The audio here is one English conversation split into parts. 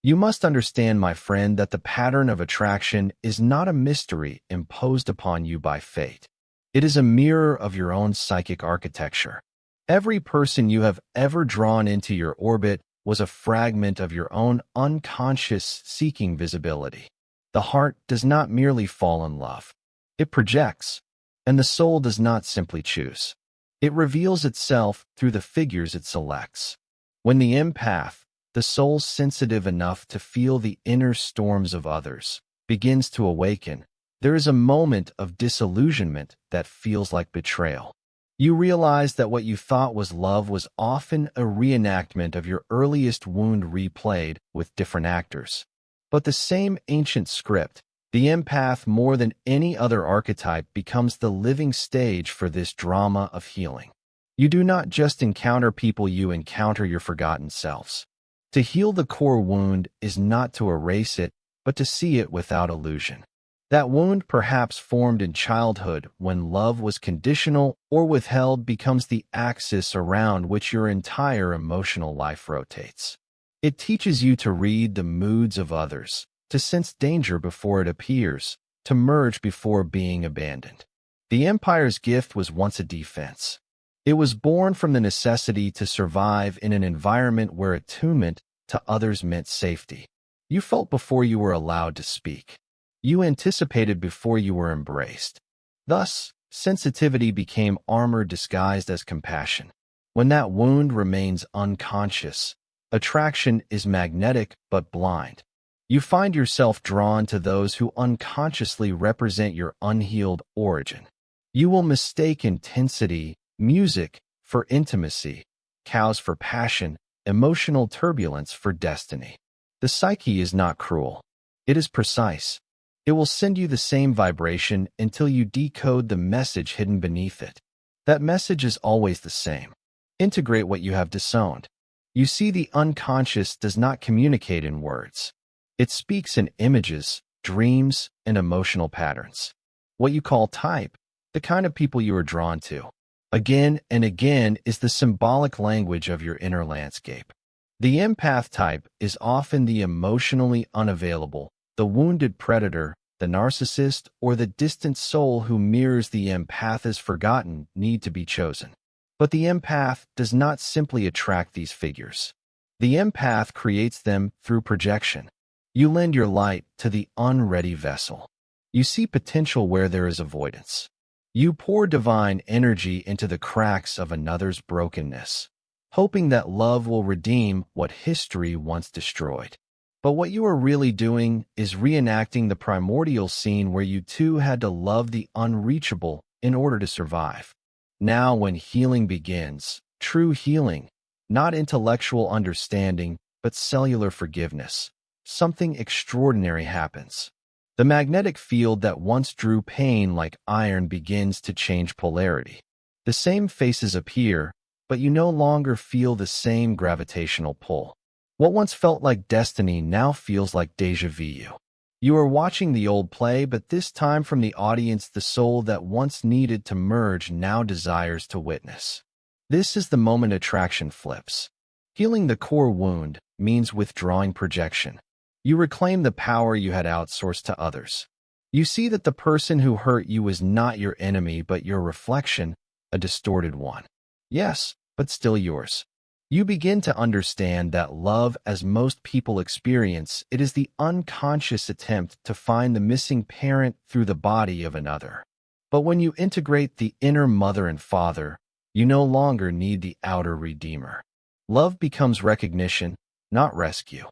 You must understand, my friend, that the pattern of attraction is not a mystery imposed upon you by fate. It is a mirror of your own psychic architecture. Every person you have ever drawn into your orbit was a fragment of your own unconscious seeking visibility. The heart does not merely fall in love. It projects, and the soul does not simply choose. It reveals itself through the figures it selects. When the empath, the soul sensitive enough to feel the inner storms of others, begins to awaken, there is a moment of disillusionment that feels like betrayal. You realize that what you thought was love was often a reenactment of your earliest wound replayed with different actors. But the same ancient script, the empath more than any other archetype, becomes the living stage for this drama of healing. You do not just encounter people, you encounter your forgotten selves. To heal the core wound is not to erase it, but to see it without illusion. That wound, perhaps formed in childhood when love was conditional or withheld, becomes the axis around which your entire emotional life rotates. It teaches you to read the moods of others, to sense danger before it appears, to merge before being abandoned. The Empire's gift was once a defense. It was born from the necessity to survive in an environment where attunement to others meant safety. You felt before you were allowed to speak. You anticipated before you were embraced. Thus, sensitivity became armor disguised as compassion. When that wound remains unconscious, attraction is magnetic but blind. You find yourself drawn to those who unconsciously represent your unhealed origin. You will mistake intensity, music, for intimacy, cows for passion, emotional turbulence for destiny. The psyche is not cruel. It is precise. It will send you the same vibration until you decode the message hidden beneath it. That message is always the same. Integrate what you have disowned. You see, the unconscious does not communicate in words. It speaks in images, dreams, and emotional patterns. What you call type, the kind of people you are drawn to, again and again, is the symbolic language of your inner landscape. The empath type is often the emotionally unavailable, the wounded predator, the narcissist, or the distant soul who mirrors the empath's forgotten need to be chosen. But the empath does not simply attract these figures. The empath creates them through projection. You lend your light to the unready vessel. You see potential where there is avoidance. You pour divine energy into the cracks of another's brokenness, hoping that love will redeem what history once destroyed. But what you are really doing is reenacting the primordial scene where you two had to love the unreachable in order to survive. Now, when healing begins, true healing, not intellectual understanding, but cellular forgiveness, something extraordinary happens. The magnetic field that once drew pain like iron begins to change polarity. The same faces appear, but you no longer feel the same gravitational pull. What once felt like destiny now feels like déjà vu. You are watching the old play, but this time from the audience. The soul that once needed to merge now desires to witness. This is the moment attraction flips. Healing the core wound means withdrawing projection. You reclaim the power you had outsourced to others. You see that the person who hurt you was not your enemy but your reflection, a distorted one. Yes, but still yours. You begin to understand that love, as most people experience it, is the unconscious attempt to find the missing parent through the body of another. But when you integrate the inner mother and father, you no longer need the outer redeemer. Love becomes recognition, not rescue.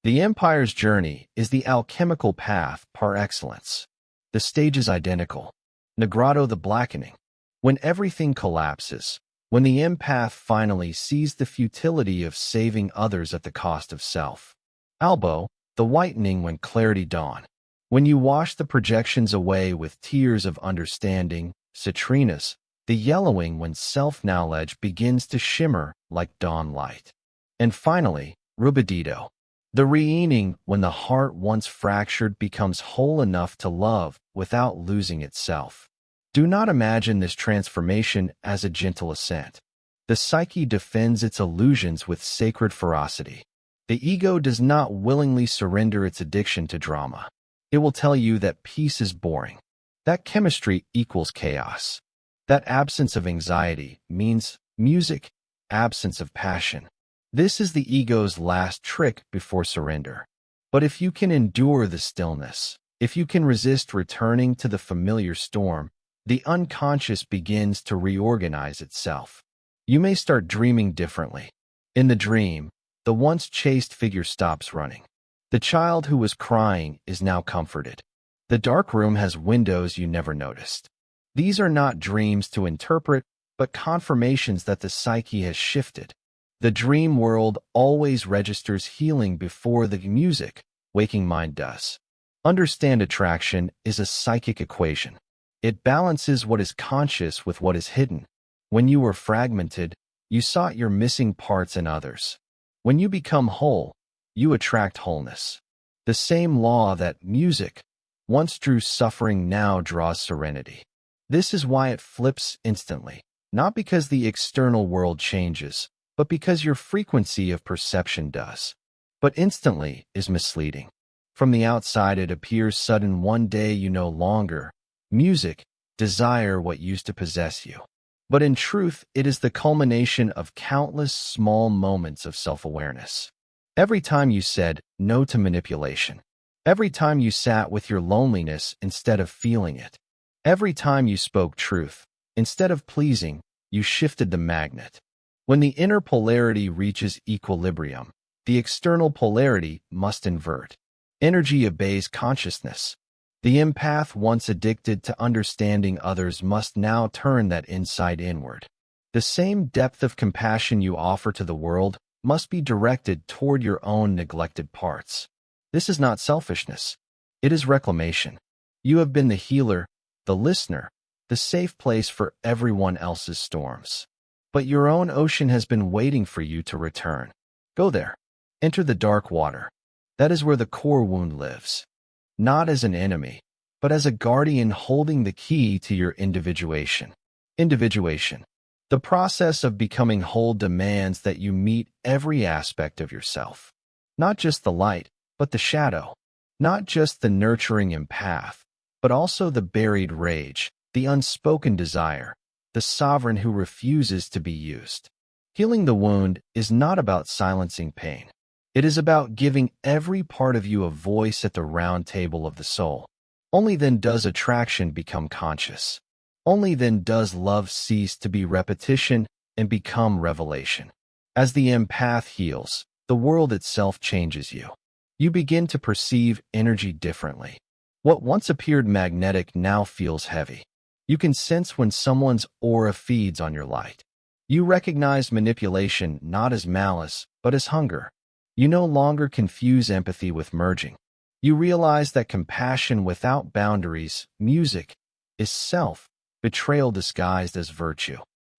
The Empire's journey is the alchemical path par excellence. The stage is identical. Negrado, the blackening. When everything collapses, when the empath finally sees the futility of saving others at the cost of self. Albo, the whitening, when clarity dawn. When you wash the projections away with tears of understanding. Citrinas, the yellowing, when self-knowledge begins to shimmer like dawn light. And finally, Rubidido, the reening, when the heart once fractured becomes whole enough to love without losing itself. Do not imagine this transformation as a gentle ascent. The psyche defends its illusions with sacred ferocity. The ego does not willingly surrender its addiction to drama. It will tell you that peace is boring, that chemistry equals chaos, that absence of anxiety means music, absence of passion. This is the ego's last trick before surrender. But if you can endure the stillness, if you can resist returning to the familiar storm, the unconscious begins to reorganize itself. You may start dreaming differently. In the dream, the once chased figure stops running. The child who was crying is now comforted. The dark room has windows you never noticed. These are not dreams to interpret, but confirmations that the psyche has shifted. The dream world always registers healing before the music, waking mind does. Understand attraction is a psychic equation. It balances what is conscious with what is hidden. When you were fragmented, you sought your missing parts in others. When you become whole, you attract wholeness. The same law that music once drew suffering now draws serenity. This is why it flips instantly, not because the external world changes, but because your frequency of perception does. But instantly is misleading. From the outside it appears sudden. One day you no longer music desire what used to possess you. But in truth, it is the culmination of countless small moments of self-awareness. Every time you said no to manipulation, every time you sat with your loneliness instead of feeling it, every time you spoke truth, instead of pleasing, you shifted the magnet. When the inner polarity reaches equilibrium, the external polarity must invert. Energy obeys consciousness. The empath, once addicted to understanding others, must now turn that insight inward. The same depth of compassion you offer to the world must be directed toward your own neglected parts. This is not selfishness. It is reclamation. You have been the healer, the listener, the safe place for everyone else's storms. But your own ocean has been waiting for you to return. Go there. Enter the dark water. That is where the core wound lives. Not as an enemy, but as a guardian holding the key to your individuation. Individuation. The process of becoming whole demands that you meet every aspect of yourself. Not just the light, but the shadow. Not just the nurturing empath, but also the buried rage, the unspoken desire, the sovereign who refuses to be used. Healing the wound is not about silencing pain. It is about giving every part of you a voice at the round table of the soul. Only then does attraction become conscious. Only then does love cease to be repetition and become revelation. As the empath heals, the world itself changes you. You begin to perceive energy differently. What once appeared magnetic now feels heavy. You can sense when someone's aura feeds on your light. You recognize manipulation not as malice, but as hunger. You no longer confuse empathy with merging. You realize that compassion without boundaries, music, is self-betrayal disguised as virtue.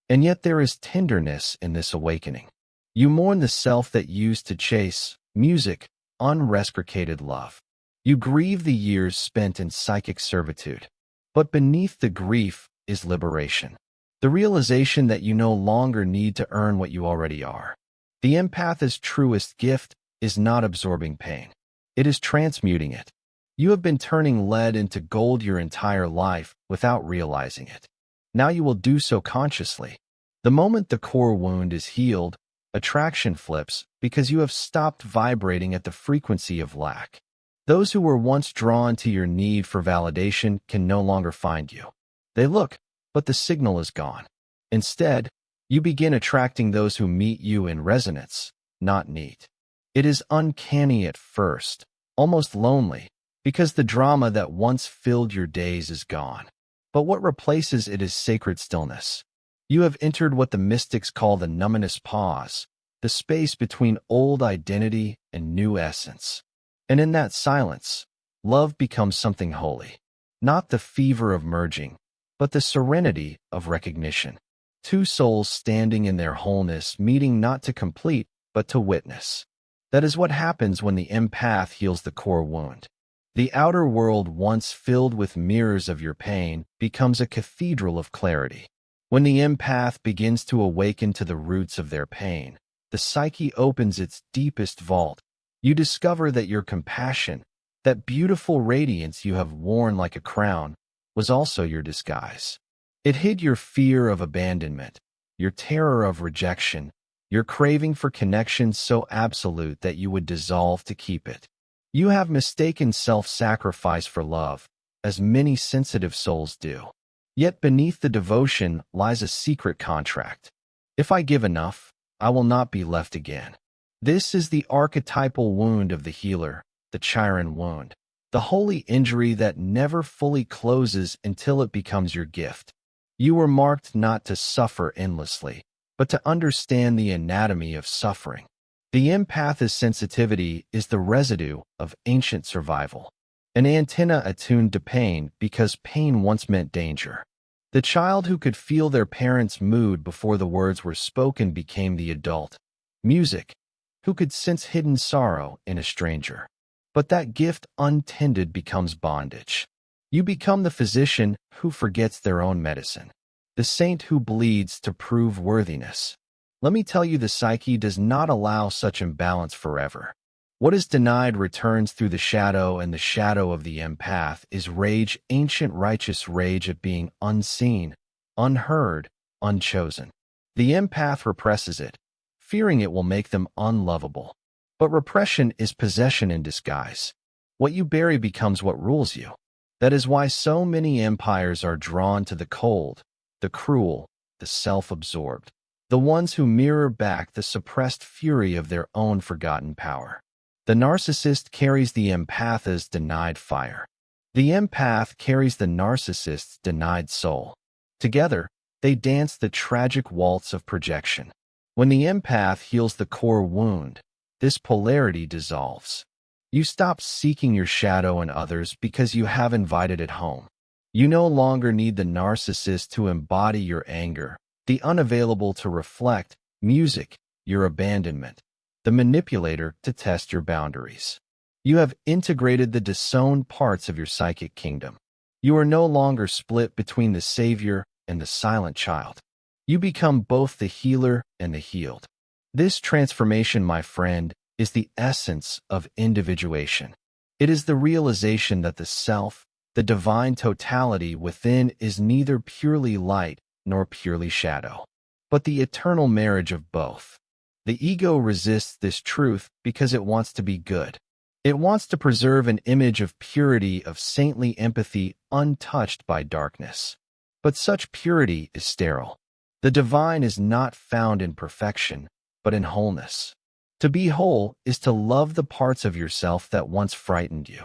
And yet there is tenderness in this awakening. You mourn the self that used to chase, music, unreciprocated love. You grieve the years spent in psychic servitude. But beneath the grief is liberation. The realization that you no longer need to earn what you already are. The empath's truest gift is not absorbing pain. It is transmuting it. You have been turning lead into gold your entire life without realizing it. Now you will do so consciously. The moment the core wound is healed, attraction flips because you have stopped vibrating at the frequency of lack. Those who were once drawn to your need for validation can no longer find you. They look, but the signal is gone. Instead, you begin attracting those who meet you in resonance, not need. It is uncanny at first, almost lonely, because the drama that once filled your days is gone. But what replaces it is sacred stillness. You have entered what the mystics call the numinous pause, the space between old identity and new essence. And in that silence, love becomes something holy. Not the fever of merging, but the serenity of recognition. Two souls standing in their wholeness, meeting not to complete, but to witness. That is what happens when the empath heals the core wound. The outer world, once filled with mirrors of your pain, becomes a cathedral of clarity. When the empath begins to awaken to the roots of their pain, the psyche opens its deepest vault. You discover that your compassion, that beautiful radiance you have worn like a crown, was also your disguise. It hid your fear of abandonment, your terror of rejection, your craving for connection so absolute that you would dissolve to keep it. You have mistaken self-sacrifice for love, as many sensitive souls do. Yet beneath the devotion lies a secret contract. If I give enough, I will not be left again. This is the archetypal wound of the healer, the Chiron wound, the holy injury that never fully closes until it becomes your gift. You were marked not to suffer endlessly, but to understand the anatomy of suffering. The empath's sensitivity is the residue of ancient survival, an antenna attuned to pain because pain once meant danger. The child who could feel their parents' mood before the words were spoken became the adult. Music, who could sense hidden sorrow in a stranger. But that gift untended becomes bondage. You become the physician who forgets their own medicine, the saint who bleeds to prove worthiness. Let me tell you, the psyche does not allow such imbalance forever. What is denied returns through the shadow, and the shadow of the empath is rage, ancient righteous rage at being unseen, unheard, unchosen. The empath represses it, fearing it will make them unlovable. But repression is possession in disguise. What you bury becomes what rules you. That is why so many empires are drawn to the cold, the cruel, the self-absorbed, the ones who mirror back the suppressed fury of their own forgotten power. The narcissist carries the empath's denied fire. The empath carries the narcissist's denied soul. Together, they dance the tragic waltz of projection. When the empath heals the core wound, this polarity dissolves. You stop seeking your shadow in others because you have invited it home. You no longer need the narcissist to embody your anger, the unavailable to reflect, music, your abandonment, the manipulator to test your boundaries. You have integrated the disowned parts of your psychic kingdom. You are no longer split between the savior and the silent child. You become both the healer and the healed. This transformation, my friend, is the essence of individuation. It is the realization that the self, the divine totality within, is neither purely light nor purely shadow, but the eternal marriage of both. The ego resists this truth because it wants to be good. It wants to preserve an image of purity, of saintly empathy untouched by darkness. But such purity is sterile. The divine is not found in perfection, but in wholeness. To be whole is to love the parts of yourself that once frightened you.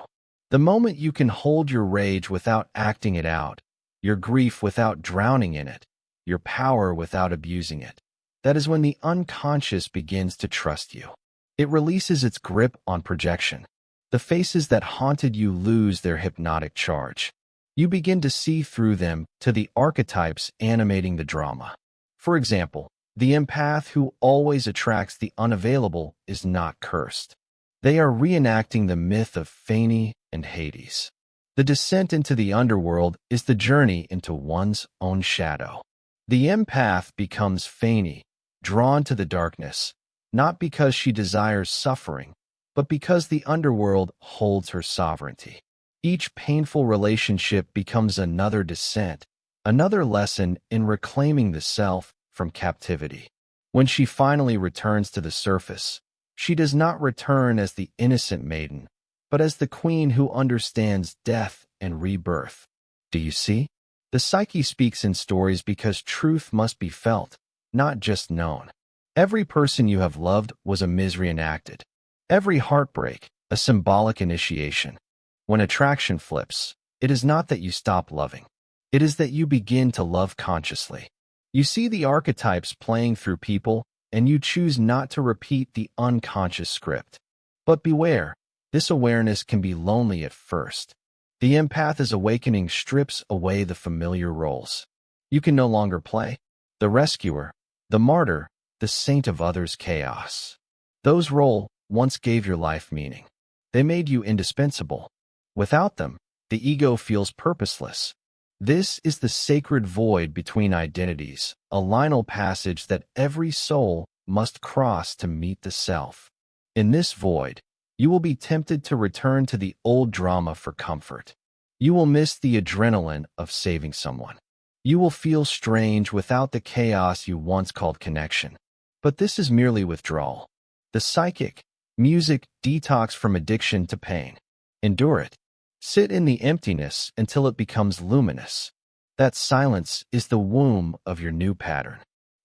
The moment you can hold your rage without acting it out, your grief without drowning in it, your power without abusing it, that is when the unconscious begins to trust you. It releases its grip on projection. The faces that haunted you lose their hypnotic charge. You begin to see through them to the archetypes animating the drama. For example, the empath who always attracts the unavailable is not cursed. They are reenacting the myth of Fani and Hades. The descent into the underworld is the journey into one's own shadow. The empath becomes Fani, drawn to the darkness, not because she desires suffering, but because the underworld holds her sovereignty. Each painful relationship becomes another descent, another lesson in reclaiming the self from captivity. When she finally returns to the surface, she does not return as the innocent maiden, but as the queen who understands death and rebirth. Do you see? The psyche speaks in stories because truth must be felt, not just known. Every person you have loved was a misery enacted. Every heartbreak, a symbolic initiation. When attraction flips, it is not that you stop loving. It is that you begin to love consciously. You see the archetypes playing through people, and you choose not to repeat the unconscious script. But beware, this awareness can be lonely at first. The empath's awakening strips away the familiar roles. You can no longer play the rescuer, the martyr, the saint of others' chaos. Those roles once gave your life meaning. They made you indispensable. Without them, the ego feels purposeless. This is the sacred void between identities, a liminal passage that every soul must cross to meet the self. In this void, you will be tempted to return to the old drama for comfort. You will miss the adrenaline of saving someone. You will feel strange without the chaos you once called connection. But this is merely withdrawal. The psychic, music detox from addiction to pain. Endure it. Sit in the emptiness until it becomes luminous. That silence is the womb of your new pattern.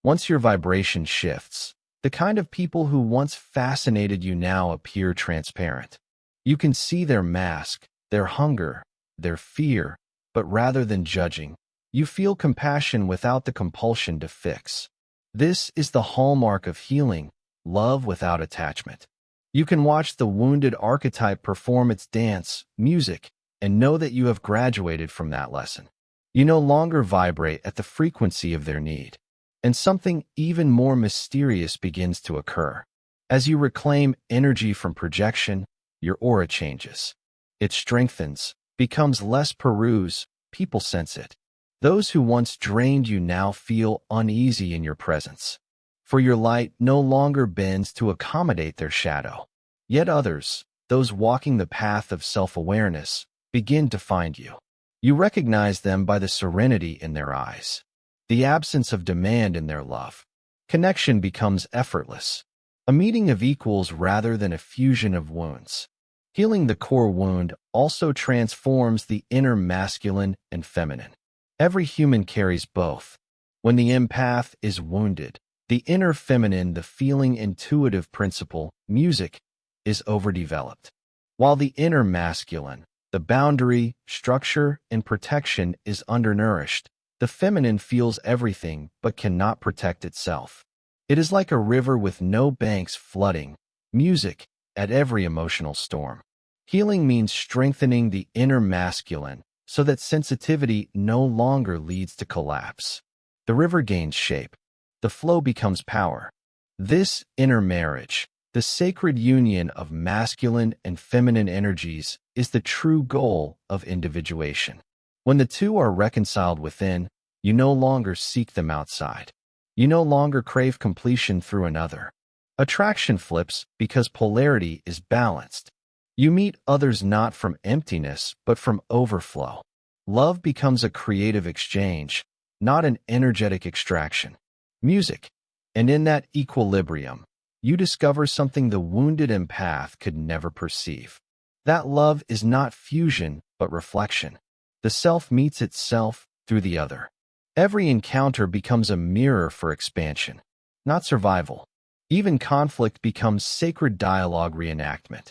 Once your vibration shifts, the kind of people who once fascinated you now appear transparent. You can see their mask, their hunger, their fear, but rather than judging, you feel compassion without the compulsion to fix. This is the hallmark of healing, love without attachment. You can watch the wounded archetype perform its dance, music, and know that you have graduated from that lesson. You no longer vibrate at the frequency of their need. And something even more mysterious begins to occur. As you reclaim energy from projection, your aura changes. It strengthens, becomes less porous, people sense it. Those who once drained you now feel uneasy in your presence. For your light no longer bends to accommodate their shadow. Yet others, those walking the path of self-awareness, begin to find you. You recognize them by the serenity in their eyes, the absence of demand in their love. Connection becomes effortless, a meeting of equals rather than a fusion of wounds. Healing the core wound also transforms the inner masculine and feminine. Every human carries both. When the empath is wounded, the inner feminine, the feeling intuitive principle, music, is overdeveloped. While the inner masculine, the boundary, structure, and protection is undernourished, the feminine feels everything but cannot protect itself. It is like a river with no banks flooding, music, at every emotional storm. Healing means strengthening the inner masculine so that sensitivity no longer leads to collapse. The river gains shape. The flow becomes power. This inner marriage, the sacred union of masculine and feminine energies, is the true goal of individuation. When the two are reconciled within, you no longer seek them outside. You no longer crave completion through another. Attraction flips because polarity is balanced. You meet others not from emptiness, but from overflow. Love becomes a creative exchange, not an energetic extraction. Music. And in that equilibrium, you discover something the wounded empath could never perceive. That love is not fusion, but reflection. The self meets itself through the other. Every encounter becomes a mirror for expansion, not survival. Even conflict becomes sacred dialogue reenactment.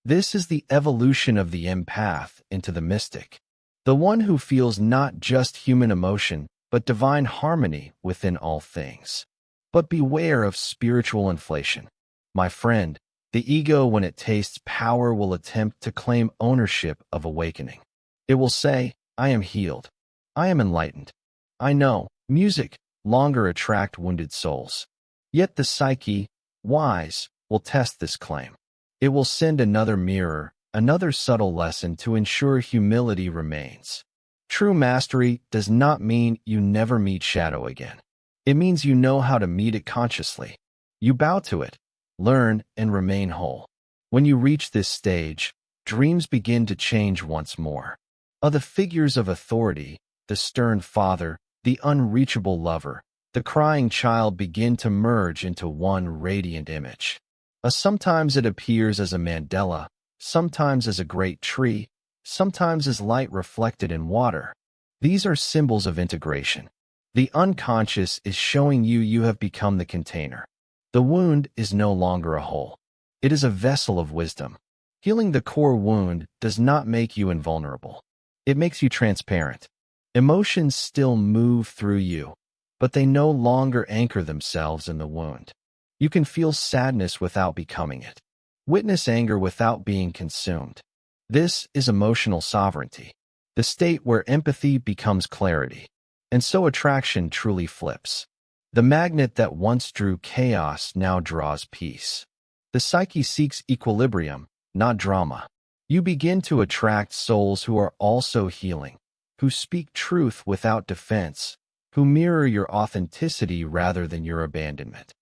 This is the evolution of the empath into the mystic, the one who feels not just human emotion, but divine harmony within all things. But beware of spiritual inflation. My friend, the ego, when it tastes power, will attempt to claim ownership of awakening. It will say, I am healed. I am enlightened. I know, music, longer attract wounded souls. Yet the psyche, wise, will test this claim. It will send another mirror, another subtle lesson to ensure humility remains. True mastery does not mean you never meet shadow again. It means you know how to meet it consciously. You bow to it, learn, and remain whole. When you reach this stage, dreams begin to change once more. Of the figures of authority, the stern father, the unreachable lover, the crying child begin to merge into one radiant image. Sometimes it appears as a mandala, sometimes as a great tree, sometimes as light reflected in water. These are symbols of integration. The unconscious is showing you have become the container. The wound is no longer a hole. It is a vessel of wisdom. Healing the core wound does not make you invulnerable. It makes you transparent. Emotions still move through you, but they no longer anchor themselves in the wound. You can feel sadness without becoming it. Witness anger without being consumed. This is emotional sovereignty, the state where empathy becomes clarity. And so attraction truly flips. The magnet that once drew chaos now draws peace. The psyche seeks equilibrium, not drama. You begin to attract souls who are also healing, who speak truth without defense, who mirror your authenticity rather than your abandonment.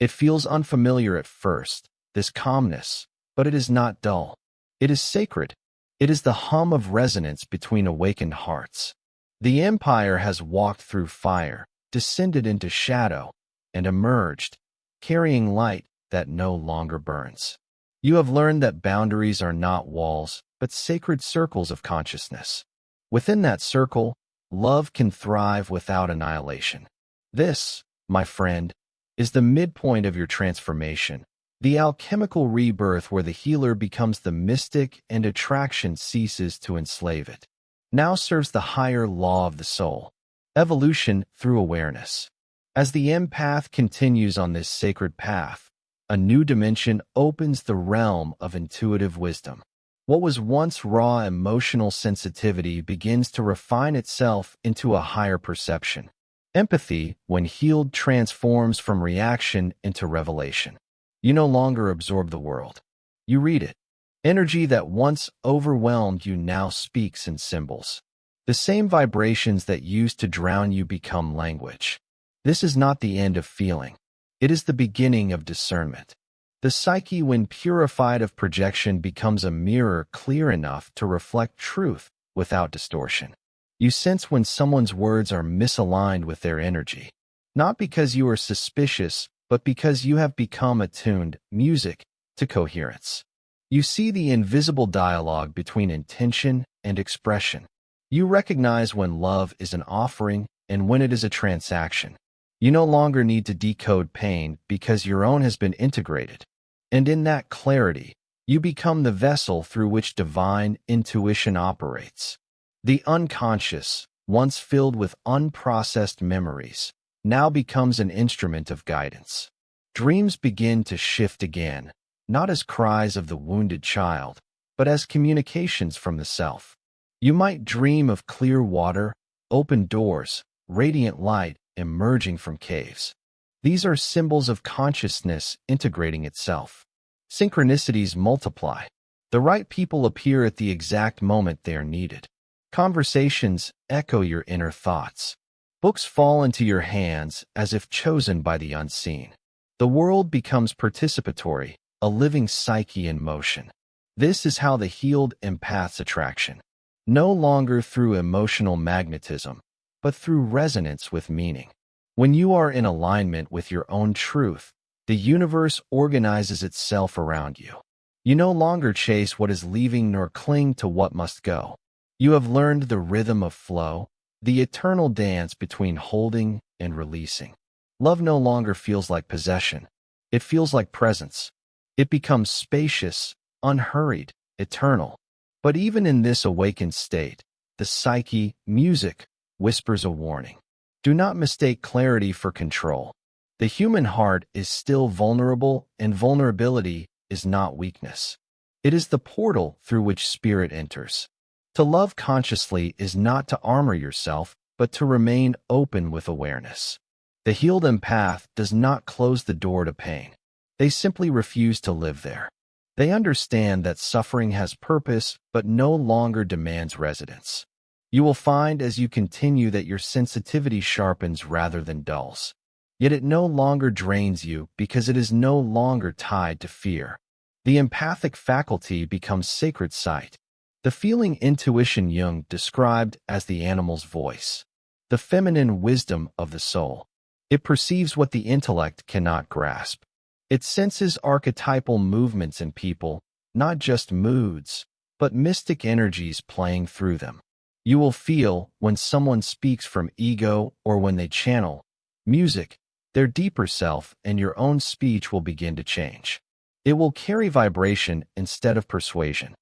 It feels unfamiliar at first, this calmness, but it is not dull. It is sacred. It is the hum of resonance between awakened hearts. The empire has walked through fire, descended into shadow, and emerged, carrying light that no longer burns. You have learned that boundaries are not walls, but sacred circles of consciousness. Within that circle, love can thrive without annihilation. This, my friend, is the midpoint of your transformation, the alchemical rebirth where the healer becomes the mystic and attraction ceases to enslave it. Now serves the higher law of the soul, evolution through awareness. As the empath continues on this sacred path, a new dimension opens the realm of intuitive wisdom. What was once raw emotional sensitivity begins to refine itself into a higher perception. Empathy, when healed, transforms from reaction into revelation. You no longer absorb the world. You read it. Energy that once overwhelmed you now speaks in symbols. The same vibrations that used to drown you become language. This is not the end of feeling. It is the beginning of discernment. The psyche, when purified of projection, becomes a mirror clear enough to reflect truth without distortion. You sense when someone's words are misaligned with their energy, not because you are suspicious, but because you have become attuned, music, to coherence. You see the invisible dialogue between intention and expression. You recognize when love is an offering and when it is a transaction. You no longer need to decode pain because your own has been integrated. And in that clarity, you become the vessel through which divine intuition operates. The unconscious, once filled with unprocessed memories, now becomes an instrument of guidance. Dreams begin to shift again, not as cries of the wounded child, but as communications from the self. You might dream of clear water, open doors, radiant light emerging from caves. These are symbols of consciousness integrating itself. Synchronicities multiply. The right people appear at the exact moment they are needed. Conversations echo your inner thoughts. Books fall into your hands as if chosen by the unseen. The world becomes participatory, a living psyche in motion. This is how the healed empaths attraction. No longer through emotional magnetism, but through resonance with meaning. When you are in alignment with your own truth, the universe organizes itself around you. You no longer chase what is leaving nor cling to what must go. You have learned the rhythm of flow, the eternal dance between holding and releasing. Love no longer feels like possession. It feels like presence. It becomes spacious, unhurried, eternal. But even in this awakened state, the psyche, music, whispers a warning. Do not mistake clarity for control. The human heart is still vulnerable, and vulnerability is not weakness. It is the portal through which spirit enters. To love consciously is not to armor yourself, but to remain open with awareness. The healed empath does not close the door to pain. They simply refuse to live there. They understand that suffering has purpose, but no longer demands residence. You will find as you continue that your sensitivity sharpens rather than dulls. Yet it no longer drains you because it is no longer tied to fear. The empathic faculty becomes sacred sight. The feeling intuition Jung described as the animal's voice, the feminine wisdom of the soul. It perceives what the intellect cannot grasp. It senses archetypal movements in people, not just moods, but mystic energies playing through them. You will feel when someone speaks from ego or when they channel music, their deeper self, and your own speech will begin to change. It will carry vibration instead of persuasion.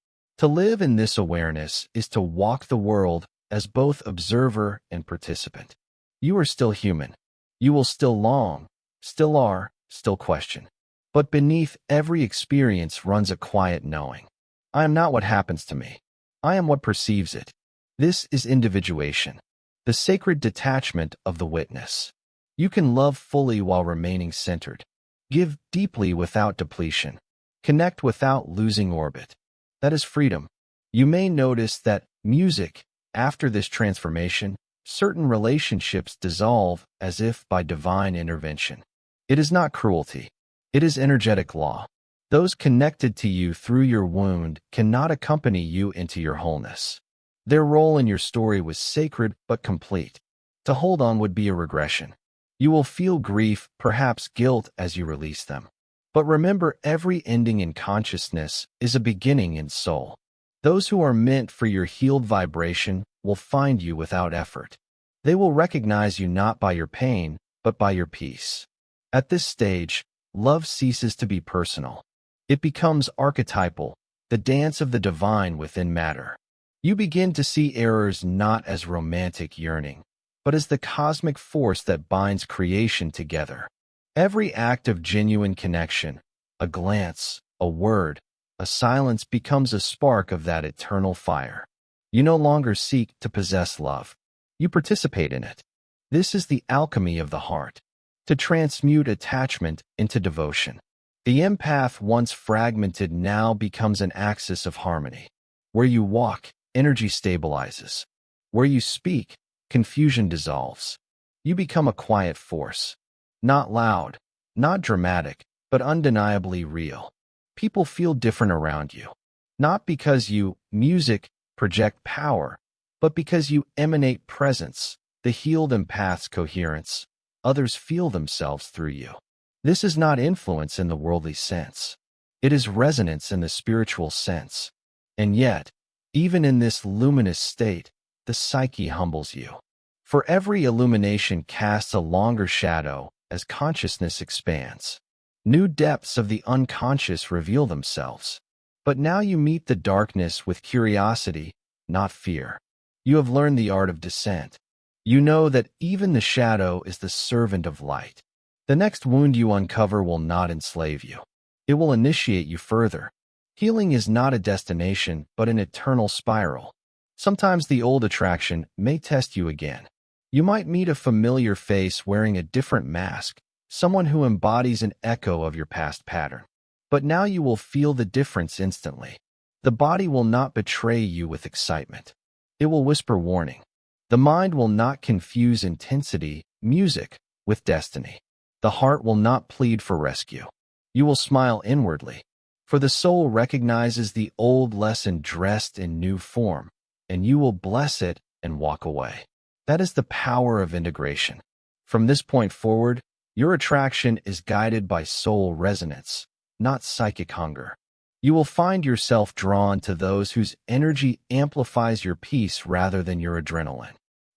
To live in this awareness is to walk the world as both observer and participant. You are still human. You will still long, still are, still question. But beneath every experience runs a quiet knowing. I am not what happens to me. I am what perceives it. This is individuation, the sacred detachment of the witness. You can love fully while remaining centered. Give deeply without depletion. Connect without losing orbit. That is freedom. You may notice that music, after this transformation, certain relationships dissolve as if by divine intervention. It is not cruelty. It is energetic law. Those connected to you through your wound cannot accompany you into your wholeness. Their role in your story was sacred but complete. To hold on would be a regression. You will feel grief, perhaps guilt, as you release them. But remember, every ending in consciousness is a beginning in soul. Those who are meant for your healed vibration will find you without effort. They will recognize you not by your pain, but by your peace. At this stage, love ceases to be personal. It becomes archetypal, the dance of the divine within matter. You begin to see errors not as romantic yearning, but as the cosmic force that binds creation together. Every act of genuine connection, a glance, a word, a silence becomes a spark of that eternal fire. You no longer seek to possess love. You participate in it. This is the alchemy of the heart, to transmute attachment into devotion. The empath, once fragmented, now becomes an axis of harmony. Where you walk, energy stabilizes. Where you speak, confusion dissolves. You become a quiet force. Not loud, not dramatic, but undeniably real. People feel different around you. Not because you, music, project power, but because you emanate presence, the healed empath's coherence. Others feel themselves through you. This is not influence in the worldly sense. It is resonance in the spiritual sense. And yet, even in this luminous state, the psyche humbles you. For every illumination casts a longer shadow as consciousness expands. New depths of the unconscious reveal themselves. But now you meet the darkness with curiosity, not fear. You have learned the art of descent. You know that even the shadow is the servant of light. The next wound you uncover will not enslave you. It will initiate you further. Healing is not a destination, but an eternal spiral. Sometimes the old attraction may test you again. You might meet a familiar face wearing a different mask, someone who embodies an echo of your past pattern. But now you will feel the difference instantly. The body will not betray you with excitement. It will whisper warning. The mind will not confuse intensity, music, with destiny. The heart will not plead for rescue. You will smile inwardly, for the soul recognizes the old lesson dressed in new form, and you will bless it and walk away. That is the power of integration. From this point forward, your attraction is guided by soul resonance, not psychic hunger. You will find yourself drawn to those whose energy amplifies your peace rather than your adrenaline.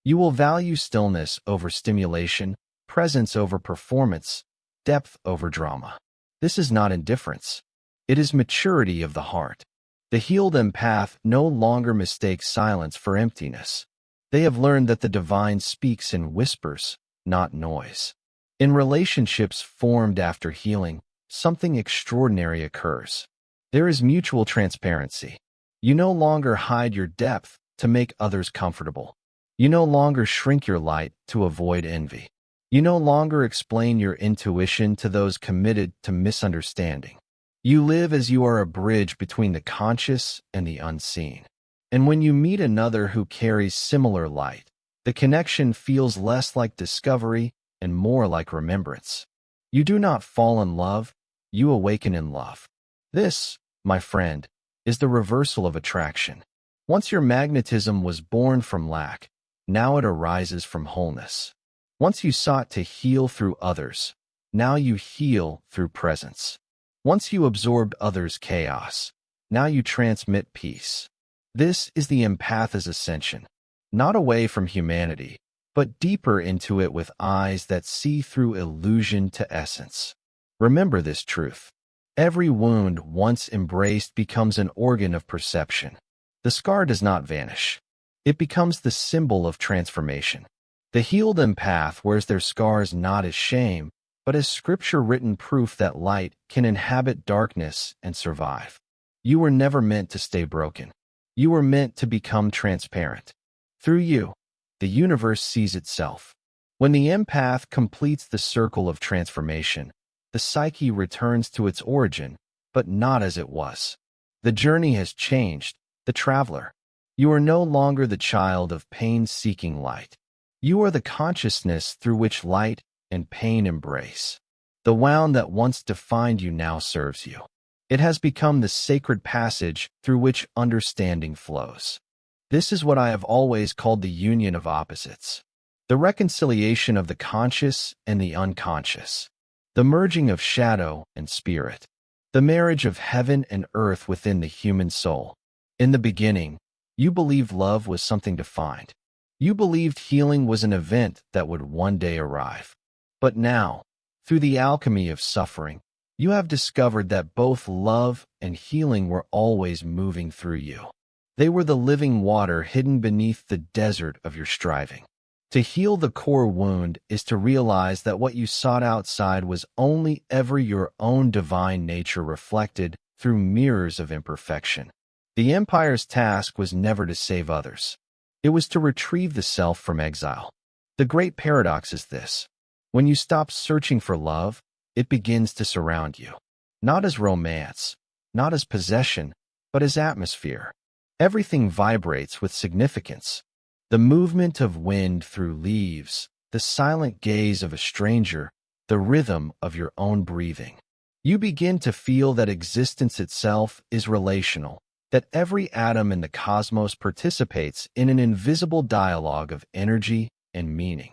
You will value stillness over stimulation, presence over performance, depth over drama. This is not indifference. It is maturity of the heart. The healed empath no longer mistakes silence for emptiness. They have learned that the divine speaks in whispers, not noise. In relationships formed after healing, something extraordinary occurs. There is mutual transparency. You no longer hide your depth to make others comfortable. You no longer shrink your light to avoid envy. You no longer explain your intuition to those committed to misunderstanding. You live as you are a bridge between the conscious and the unseen. And when you meet another who carries similar light, the connection feels less like discovery and more like remembrance. You do not fall in love, you awaken in love. This, my friend, is the reversal of attraction. Once your magnetism was born from lack, now it arises from wholeness. Once you sought to heal through others, now you heal through presence. Once you absorbed others' chaos, now you transmit peace. This is the empath's ascension, not away from humanity, but deeper into it with eyes that see through illusion to essence. Remember this truth. Every wound once embraced becomes an organ of perception. The scar does not vanish. It becomes the symbol of transformation. The healed empath wears their scars not as shame, but as scripture-written proof that light can inhabit darkness and survive. You were never meant to stay broken. You were meant to become transparent. Through you, the universe sees itself. When the empath completes the circle of transformation, the psyche returns to its origin, but not as it was. The journey has changed, the traveler. You are no longer the child of pain-seeking light. You are the consciousness through which light and pain embrace. The wound that once defined you now serves you. It has become the sacred passage through which understanding flows. This is what I have always called the union of opposites. The reconciliation of the conscious and the unconscious. The merging of shadow and spirit. The marriage of heaven and earth within the human soul. In the beginning, you believed love was something defined. You believed healing was an event that would one day arrive. But now, through the alchemy of suffering, you have discovered that both love and healing were always moving through you. They were the living water hidden beneath the desert of your striving. To heal the core wound is to realize that what you sought outside was only ever your own divine nature reflected through mirrors of imperfection. The empire's task was never to save others. It was to retrieve the self from exile. The great paradox is this. When you stop searching for love, it begins to surround you. Not as romance, not as possession, but as atmosphere. Everything vibrates with significance. The movement of wind through leaves, the silent gaze of a stranger, the rhythm of your own breathing. You begin to feel that existence itself is relational, that every atom in the cosmos participates in an invisible dialogue of energy and meaning.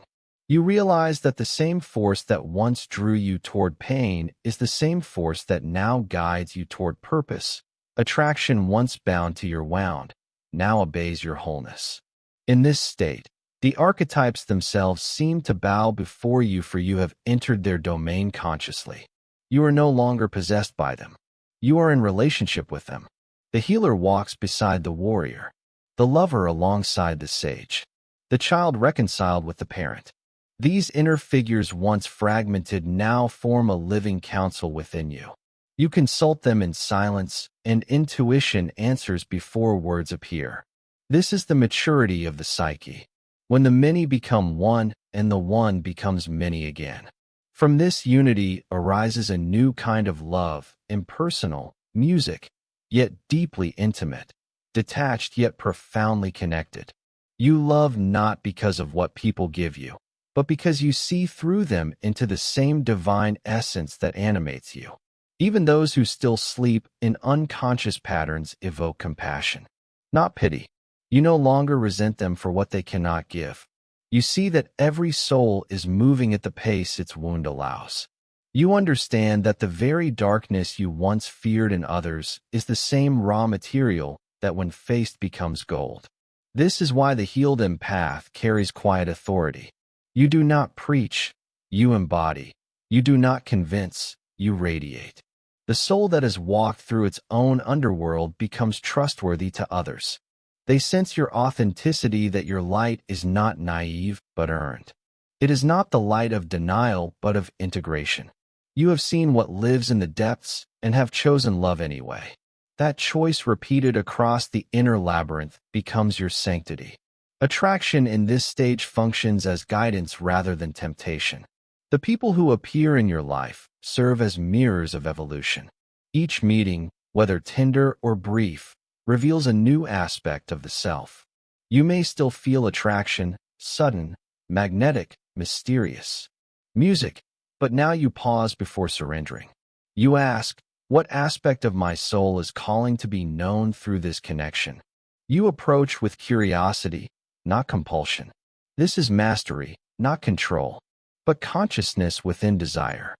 You realize that the same force that once drew you toward pain is the same force that now guides you toward purpose. Attraction once bound to your wound, now obeys your wholeness. In this state, the archetypes themselves seem to bow before you, for you have entered their domain consciously. You are no longer possessed by them. You are in relationship with them. The healer walks beside the warrior, the lover alongside the sage, the child reconciled with the parent. These inner figures, once fragmented, now form a living council within you. You consult them in silence, and intuition answers before words appear. This is the maturity of the psyche, when the many become one and the one becomes many again. From this unity arises a new kind of love, impersonal, music, yet deeply intimate, detached yet profoundly connected. You love not because of what people give you, but because you see through them into the same divine essence that animates you. Even those who still sleep in unconscious patterns evoke compassion, not pity. You no longer resent them for what they cannot give. You see that every soul is moving at the pace its wound allows. You understand that the very darkness you once feared in others is the same raw material that when faced becomes gold. This is why the healed empath carries quiet authority. You do not preach, you embody. You do not convince, you radiate. The soul that has walked through its own underworld becomes trustworthy to others. They sense your authenticity, that your light is not naive but earned. It is not the light of denial but of integration. You have seen what lives in the depths and have chosen love anyway. That choice, repeated across the inner labyrinth, becomes your sanctity. Attraction in this stage functions as guidance rather than temptation. The people who appear in your life serve as mirrors of evolution. Each meeting, whether tender or brief, reveals a new aspect of the self. You may still feel attraction, sudden, magnetic, mysterious. Music, but now you pause before surrendering. You ask, what aspect of my soul is calling to be known through this connection? You approach with curiosity, not compulsion. This is mastery, not control, but consciousness within desire.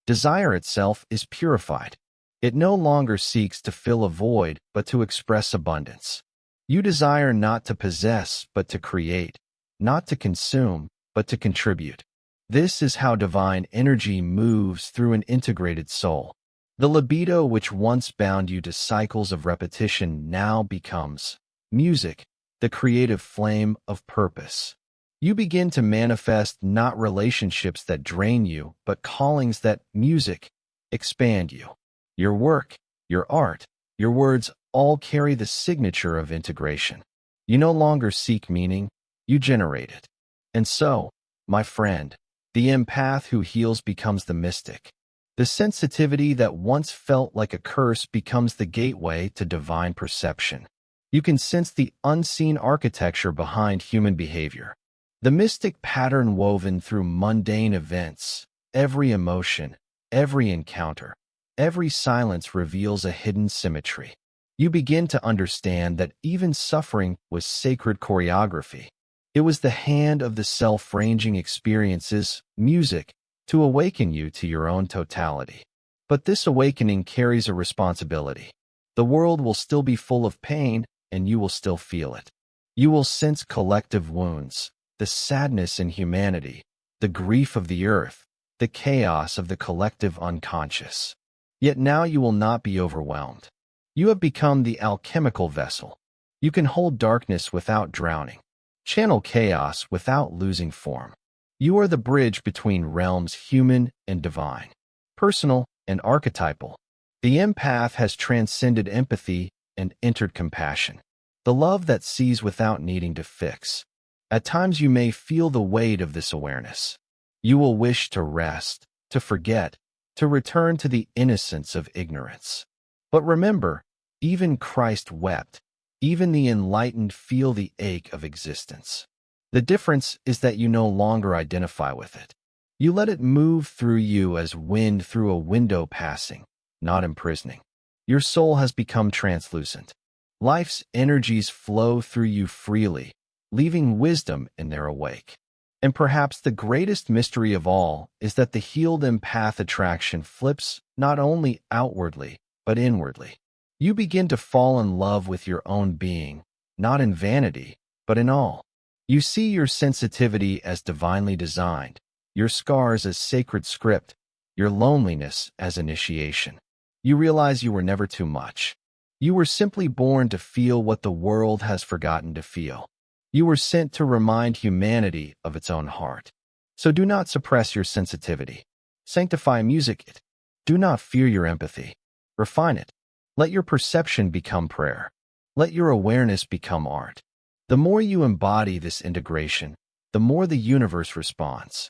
Desire itself is purified. It no longer seeks to fill a void, but to express abundance. You desire not to possess, but to create, not to consume, but to contribute. This is how divine energy moves through an integrated soul. The libido which once bound you to cycles of repetition now becomes music, the creative flame of purpose. You begin to manifest not relationships that drain you, but callings that music expand you. Your work, your art, your words all carry the signature of integration. You no longer seek meaning, you generate it. And so, my friend, the empath who heals becomes the mystic. The sensitivity that once felt like a curse becomes the gateway to divine perception. You can sense the unseen architecture behind human behavior. The mystic pattern woven through mundane events, every emotion, every encounter, every silence reveals a hidden symmetry. You begin to understand that even suffering was sacred choreography. It was the hand of the self-ranging experiences, music, to awaken you to your own totality. But this awakening carries a responsibility. The world will still be full of pain, and you will still feel it. You will sense collective wounds, the sadness in humanity, the grief of the earth, the chaos of the collective unconscious. Yet now you will not be overwhelmed. You have become the alchemical vessel. You can hold darkness without drowning, channel chaos without losing form. You are the bridge between realms human and divine, personal and archetypal. The empath has transcended empathy and entered compassion, the love that sees without needing to fix. At times you may feel the weight of this awareness. You will wish to rest, to forget, to return to the innocence of ignorance. But remember, even Christ wept. Even the enlightened feel the ache of existence. The difference is that you no longer identify with it. You let it move through you as wind through a window passing, not imprisoning. Your soul has become translucent. Life's energies flow through you freely, leaving wisdom in their wake. And perhaps the greatest mystery of all is that the healed empath attraction flips not only outwardly, but inwardly. You begin to fall in love with your own being, not in vanity, but in all. You see your sensitivity as divinely designed, your scars as sacred script, your loneliness as initiation. You realize you were never too much. You were simply born to feel what the world has forgotten to feel. You were sent to remind humanity of its own heart. So do not suppress your sensitivity. Sanctify music it. Do not fear your empathy. Refine it. Let your perception become prayer. Let your awareness become art. The more you embody this integration, the more the universe responds.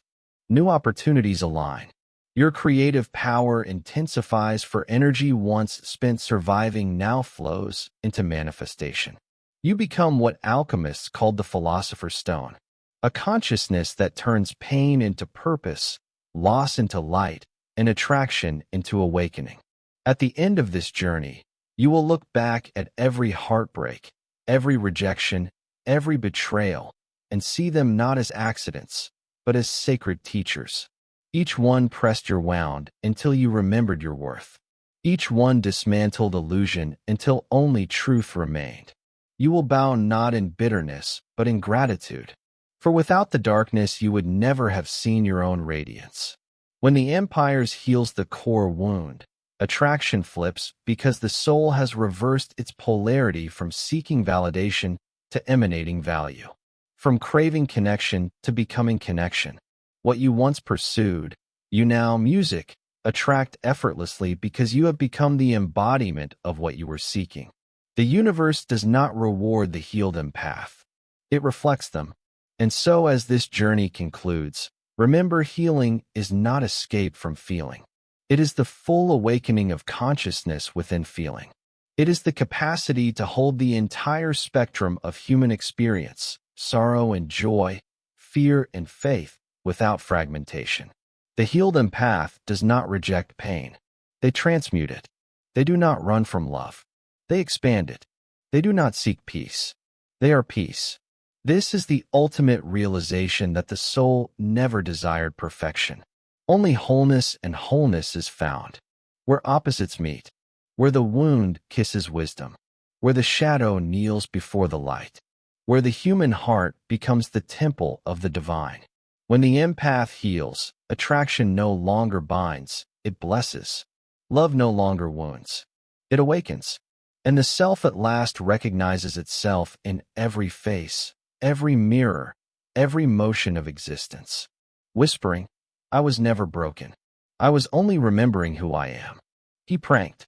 New opportunities align. Your creative power intensifies, for energy once spent surviving now flows into manifestation. You become what alchemists called the philosopher's stone, a consciousness that turns pain into purpose, loss into light, and attraction into awakening. At the end of this journey, you will look back at every heartbreak, every rejection, every betrayal, and see them not as accidents, but as sacred teachers. Each one pressed your wound until you remembered your worth. Each one dismantled illusion until only truth remained. You will bow not in bitterness, but in gratitude. For without the darkness, you would never have seen your own radiance. When the empires heals the core wound, attraction flips because the soul has reversed its polarity from seeking validation to emanating value, from craving connection to becoming connection. What you once pursued, you now, music, attract effortlessly because you have become the embodiment of what you were seeking. The universe does not reward the healed empath. It reflects them. And so as this journey concludes, remember, healing is not escape from feeling. It is the full awakening of consciousness within feeling. It is the capacity to hold the entire spectrum of human experience, sorrow and joy, fear and faith, without fragmentation. The healed empath does not reject pain. They transmute it. They do not run from love. They expand it. They do not seek peace. They are peace. This is the ultimate realization that the soul never desired perfection. Only wholeness, and wholeness is found where opposites meet, where the wound kisses wisdom, where the shadow kneels before the light, where the human heart becomes the temple of the divine. When the empath heals, attraction no longer binds, it blesses. Love no longer wounds, it awakens. And the self at last recognizes itself in every face, every mirror, every motion of existence, whispering, "I was never broken. I was only remembering who I am." He pranked.